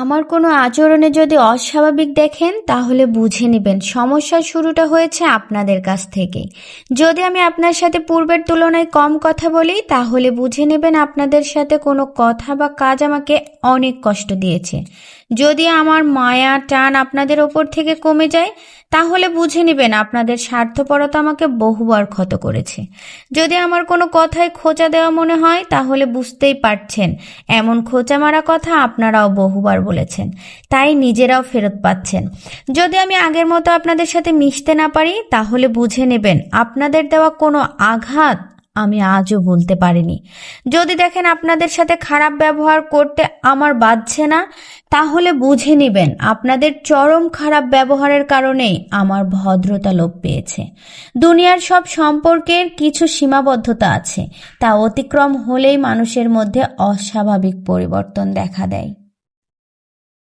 আমার কোনো আচরণে যদি অস্বাভাবিক দেখেন তাহলে বুঝে নেবেন সমস্যার শুরুটা হয়েছে আপনাদের কাছ থেকেই। যদি আমি আপনার সাথে পূর্বের তুলনায় কম কথা বলি তাহলে বুঝে নেবেন আপনাদের সাথে কোনো কথা বা কাজ আমাকে অনেক কষ্ট দিয়েছে। যদি আমার মায়া টান আপনাদের ওপর থেকে কমে যায় তাহলে বুঝে নেবেন আপনাদের স্বার্থপরতা আমাকে বহুবার ক্ষত করেছে। যদি আমার কোনো কথায় খোঁচা দেওয়া মনে হয় তাহলে বুঝতেই পারছেন এমন খোঁচা মারা কথা আপনারাও বহুবার বলেছেন, তাই নিজেরাও ফেরত পাচ্ছেন। যদি আমি আগের মতো আপনাদের সাথে মিশতে না পারি তাহলে বুঝে নেবেন আপনাদের দেওয়া কোনো আঘাত আমি আজও ভুলতে পারিনি। যদি দেখেন আপনাদের সাথে খারাপ ব্যবহার করতে আমার বাধছে না তাহলে বুঝে নেবেন আপনাদের চরম খারাপ ব্যবহারের কারণেই আমার ভদ্রতা লোপ পেয়েছে। দুনিয়ার সব সম্পর্কের কিছু সীমাবদ্ধতা আছে, তা অতিক্রম হলেই মানুষের মধ্যে অস্বাভাবিক পরিবর্তন দেখা দেয়।